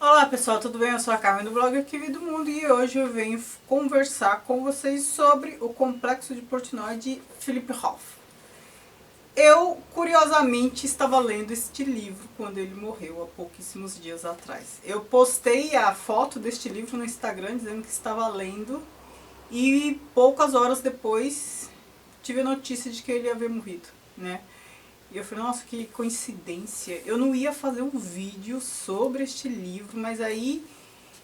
Olá pessoal, tudo bem? Eu sou a Carmen do blog Arquivo do Mundo e hoje eu venho conversar com vocês sobre o Complexo de Portnoy de Philip Roth. Eu, curiosamente, estava lendo este livro quando ele morreu, há pouquíssimos dias atrás. Eu postei a foto deste livro no Instagram dizendo que estava lendo e poucas horas depois tive a notícia de que ele havia morrido, né? E eu falei, nossa, que coincidência. Eu não ia fazer um vídeo sobre este livro, mas aí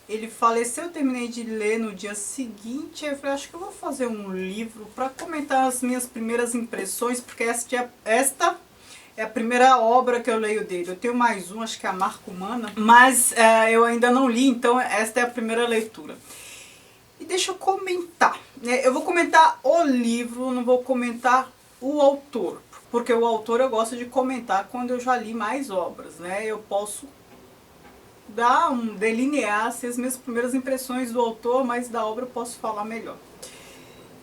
ele faleceu, eu terminei de ler no dia seguinte. Eu falei, acho que eu vou fazer um livro para comentar as minhas primeiras impressões, porque esta é a primeira obra que eu leio dele. Eu tenho mais um, acho que é a Marca Humana, mas eu ainda não li, então esta é a primeira leitura. E deixa eu comentar, né? Eu vou comentar o livro, não vou comentar o autor. Porque o autor eu gosto de comentar quando eu já li mais obras, né? Eu posso delinear assim, as minhas primeiras impressões do autor, mas da obra eu posso falar melhor.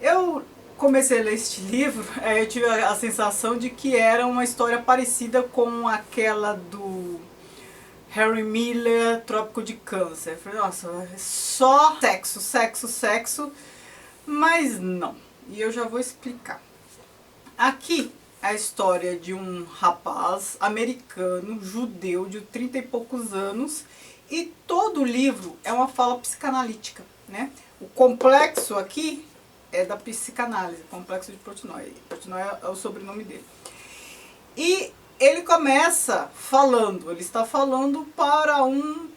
Eu comecei a ler este livro, eu tive a sensação de que era uma história parecida com aquela do Henry Miller, Trópico de Câncer. Eu falei, nossa, é só sexo, sexo, sexo, mas não. E eu já vou explicar. Aqui a história de um rapaz americano, judeu, de 30 e poucos anos, e todo o livro é uma fala psicanalítica, né? O complexo aqui é da psicanálise, Complexo de Portnoy. Portnoy é o sobrenome dele. E ele começa falando, ele está falando para um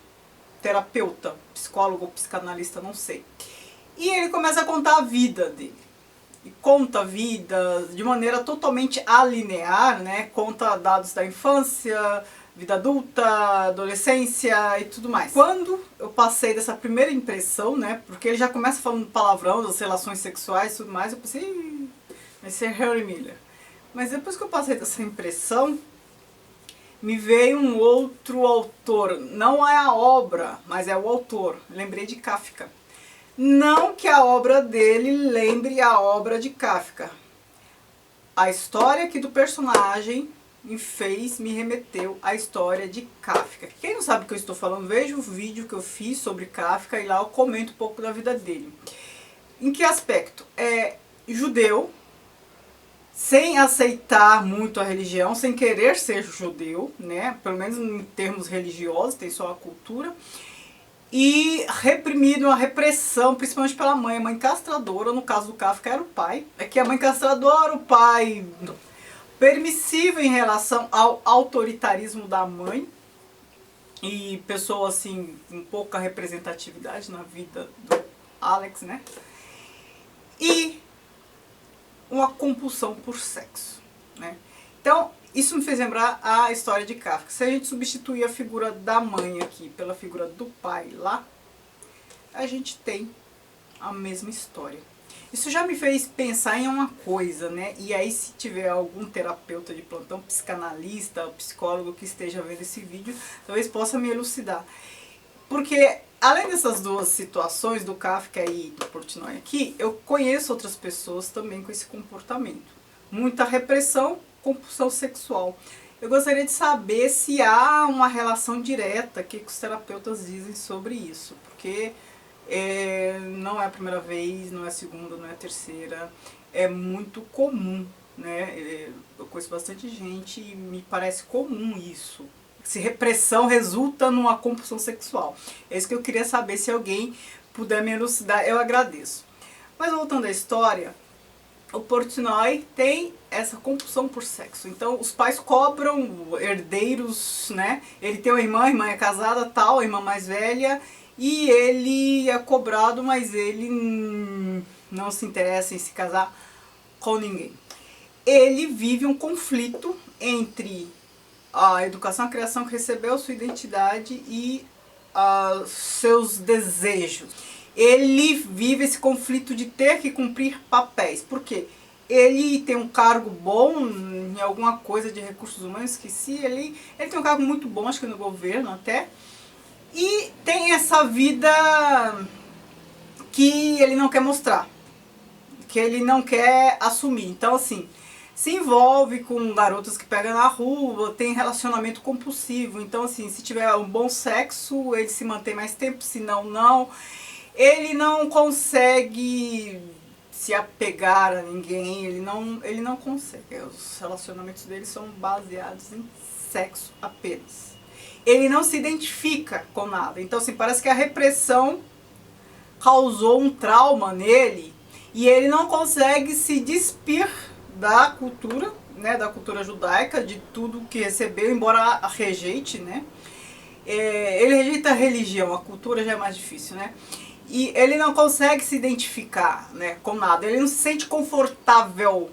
terapeuta, psicólogo ou psicanalista, não sei. E ele começa a contar a vida dele. E conta a vida de maneira totalmente alinear, né? Conta dados da infância, vida adulta, adolescência e tudo mais. Quando eu passei dessa primeira impressão, né? Porque ele já começa falando palavrão, das relações sexuais e tudo mais, eu pensei, vai ser Henry Miller. Mas depois que eu passei dessa impressão, me veio um outro autor. Não é a obra, mas é o autor. Lembrei de Kafka. Não que a obra dele lembre a obra de Kafka. A história aqui do personagem me remeteu à história de Kafka. Quem não sabe o que eu estou falando, veja o vídeo que eu fiz sobre Kafka e lá eu comento um pouco da vida dele. Em que aspecto? É judeu, sem aceitar muito a religião, sem querer ser judeu, né? Pelo menos em termos religiosos, tem só a cultura. E reprimido, uma repressão, principalmente pela mãe, a mãe castradora, no caso do Kafka era o pai. É que a mãe castradora, o pai permissivo em relação ao autoritarismo da mãe. E pessoa assim, com pouca representatividade na vida do Alex, né? E uma compulsão por sexo, né? Então, isso me fez lembrar a história de Kafka. Se a gente substituir a figura da mãe aqui pela figura do pai lá, a gente tem a mesma história. Isso já me fez pensar em uma coisa, né? E aí, se tiver algum terapeuta de plantão, psicanalista, psicólogo que esteja vendo esse vídeo, talvez possa me elucidar. Porque, além dessas duas situações, do Kafka e do Portnoy aqui, eu conheço outras pessoas também com esse comportamento. Muita repressão, compulsão sexual. Eu gostaria de saber se há uma relação direta, o que os terapeutas dizem sobre isso, porque não é a primeira vez, não é a segunda, não é a terceira, é muito comum, né? Eu conheço bastante gente e me parece comum isso. Se repressão resulta numa compulsão sexual. É isso que eu queria saber, se alguém puder me elucidar, eu agradeço. Mas voltando à história, o Portnoy tem essa compulsão por sexo. Então os pais cobram herdeiros, né? Ele tem uma irmã, a irmã é casada, tal, a irmã mais velha, e ele é cobrado, mas ele não se interessa em se casar com ninguém. Ele vive um conflito entre a educação, a criação que recebeu, sua identidade e seus desejos. Ele vive esse conflito de ter que cumprir papéis. Por quê? Ele tem um cargo bom em alguma coisa de recursos humanos, esqueci. Ele tem um cargo muito bom, acho que no governo até. E tem essa vida que ele não quer mostrar, que ele não quer assumir. Então, assim, se envolve com garotas que pega na rua, tem relacionamento compulsivo. Então, assim, se tiver um bom sexo, ele se mantém mais tempo, se não, não. Ele não consegue se apegar a ninguém, ele não consegue. Os relacionamentos dele são baseados em sexo apenas. Ele não se identifica com nada. Então, assim, parece que a repressão causou um trauma nele e ele não consegue se despir da cultura, né, da cultura judaica, de tudo que recebeu, embora rejeite, né? Ele rejeita a religião, a cultura já é mais difícil, né? E ele não consegue se identificar, né, com nada, ele não se sente confortável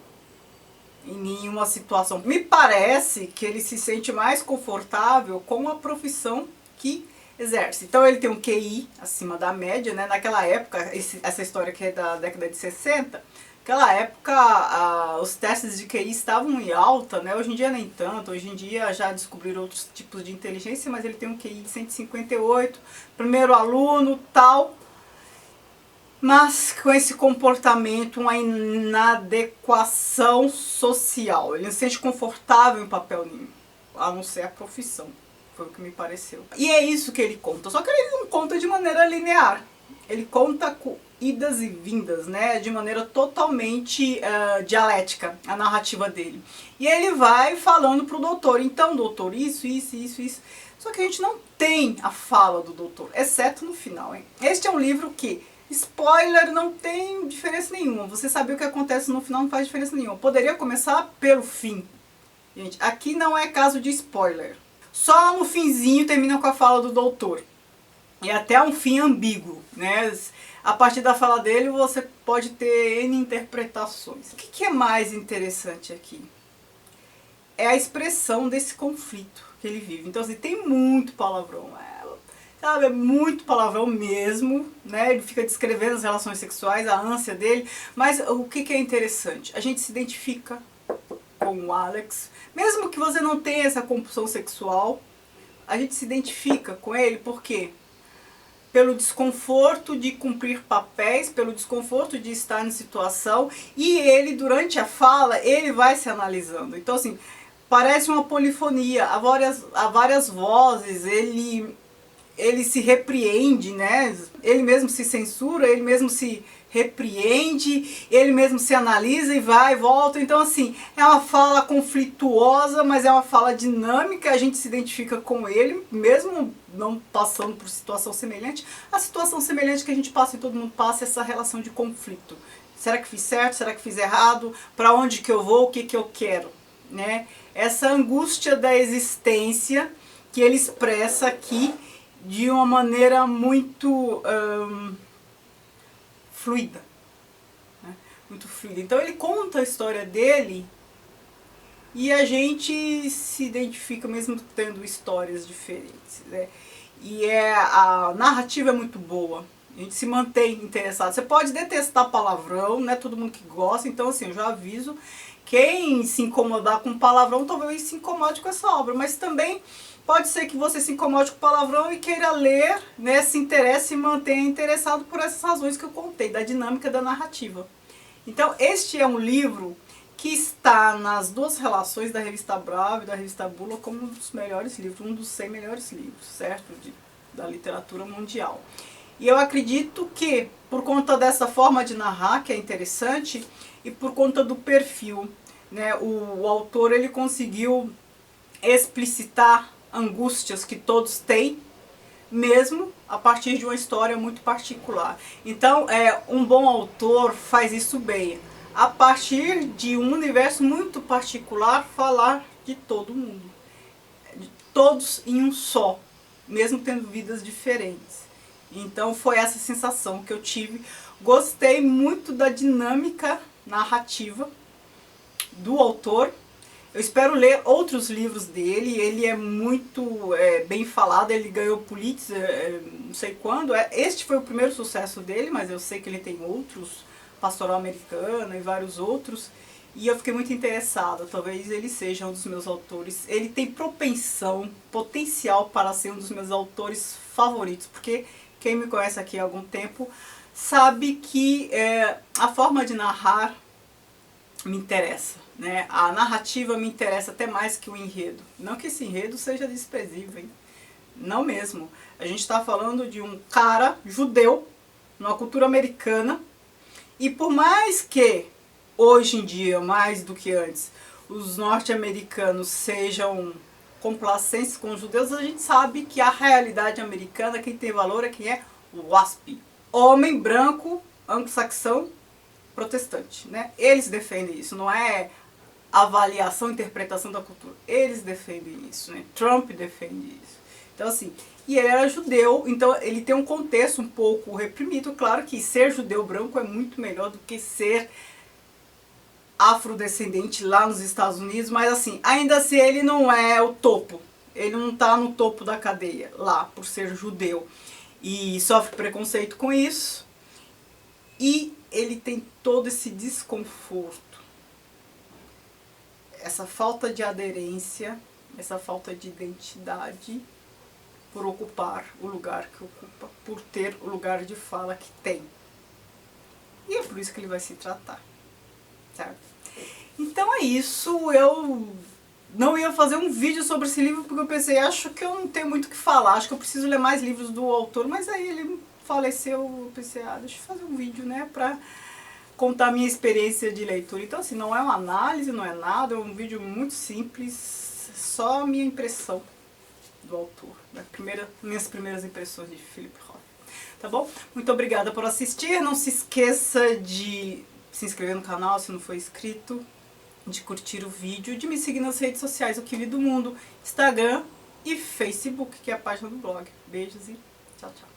em nenhuma situação. Me parece que ele se sente mais confortável com a profissão que exerce. Então ele tem um QI acima da média, né? Naquela época, essa história que é da década de 60, naquela época os testes de QI estavam em alta, né? Hoje em dia nem tanto, hoje em dia já descobriram outros tipos de inteligência, mas ele tem um QI de 158, primeiro aluno, tal. Mas com esse comportamento, uma inadequação social. Ele não se sente confortável em papel nenhum, a não ser a profissão. Foi o que me pareceu. E é isso que ele conta. Só que ele não conta de maneira linear. Ele conta com idas e vindas, né? De maneira totalmente dialética, a narrativa dele. E ele vai falando pro doutor. Então, doutor, isso. Só que a gente não tem a fala do doutor, exceto no final, hein? Este é um livro que, spoiler, não tem diferença nenhuma. Você saber o que acontece no final não faz diferença nenhuma. Poderia começar pelo fim. Gente, aqui não é caso de spoiler. Só no finzinho termina com a fala do doutor. E até um fim ambíguo, né? A partir da fala dele você pode ter N interpretações. O que é mais interessante aqui? É a expressão desse conflito que ele vive. Então, assim, tem muito palavrão. Sabe, é muito palavrão mesmo, né? Ele fica descrevendo as relações sexuais, a ânsia dele. Mas o que é interessante? A gente se identifica com o Alex. Mesmo que você não tenha essa compulsão sexual, a gente se identifica com ele, por quê? Pelo desconforto de cumprir papéis, pelo desconforto de estar em situação, e ele, durante a fala, ele vai se analisando. Então, assim, parece uma polifonia, há várias vozes, ele se repreende, né? Ele mesmo se censura, ele mesmo se repreende, ele mesmo se analisa e vai e volta. Então, assim, é uma fala conflituosa, mas é uma fala dinâmica, a gente se identifica com ele, mesmo não passando por situação semelhante. A situação semelhante que a gente passa e todo mundo passa é essa relação de conflito. Será que fiz certo? Será que fiz errado? Para onde que eu vou? O que que eu quero? Né? Essa angústia da existência que ele expressa aqui de uma maneira muito fluida, né? Muito fluida. Então ele conta a história dele e a gente se identifica mesmo tendo histórias diferentes, né? E a narrativa é muito boa, a gente se mantém interessado. Você pode detestar palavrão, não é todo mundo que gosta, então assim, eu já aviso, quem se incomodar com palavrão talvez se incomode com essa obra, mas também pode ser que você se incomode com palavrão e queira ler, né, se interesse e mantenha interessado por essas razões que eu contei, da dinâmica da narrativa. Então, este é um livro que está nas duas relações da revista Bravo e da revista Bula como um dos melhores livros, um dos 100 melhores livros, certo? Da literatura mundial. E eu acredito que, por conta dessa forma de narrar, que é interessante, e por conta do perfil, né, o autor ele conseguiu explicitar angústias que todos têm, mesmo a partir de uma história muito particular. Então, um bom autor faz isso bem. A partir de um universo muito particular, falar de todo mundo. De todos em um só, mesmo tendo vidas diferentes. Então, foi essa sensação que eu tive. Gostei muito da dinâmica narrativa do autor. Eu espero ler outros livros dele, ele é muito bem falado, ele ganhou Pulitzer, não sei quando. Este foi o primeiro sucesso dele, mas eu sei que ele tem outros, Pastoral Americana e vários outros. E eu fiquei muito interessada, talvez ele seja um dos meus autores. Ele tem propensão, potencial para ser um dos meus autores favoritos, porque quem me conhece aqui há algum tempo sabe que a forma de narrar me interessa. né? A narrativa me interessa até mais que o enredo. Não que esse enredo seja desprezível, hein? Não mesmo. A gente está falando de um cara judeu, numa cultura americana, e por mais que, hoje em dia, mais do que antes, os norte-americanos sejam complacentes com os judeus, a gente sabe que a realidade americana, quem tem valor é quem é o WASP. Homem branco, anglo-saxão, protestante, né? Eles defendem isso, não é avaliação, interpretação da cultura. Eles defendem isso, né? Trump defende isso. Então, assim, e ele era judeu, então ele tem um contexto um pouco reprimido. Claro que ser judeu branco é muito melhor do que ser afrodescendente lá nos Estados Unidos, mas assim, ainda assim ele não é o topo. Ele não tá no topo da cadeia lá, por ser judeu. E sofre preconceito com isso. E ele tem todo esse desconforto, essa falta de aderência, essa falta de identidade por ocupar o lugar que ocupa, por ter o lugar de fala que tem. E é por isso que ele vai se tratar, certo? Então é isso, eu não ia fazer um vídeo sobre esse livro porque eu pensei, acho que eu não tenho muito o que falar, acho que eu preciso ler mais livros do autor, mas aí ele faleceu, eu pensei, deixa eu fazer um vídeo, né, pra contar a minha experiência de leitura. Então assim, não é uma análise, não é nada, é um vídeo muito simples, só a minha impressão do autor, minhas primeiras impressões de Philip Roth. Tá bom? Muito obrigada por assistir, não se esqueça de se inscrever no canal se não for inscrito, de curtir o vídeo, de me seguir nas redes sociais, o Que Vi do Mundo, Instagram e Facebook, que é a página do blog. Beijos e tchau, tchau.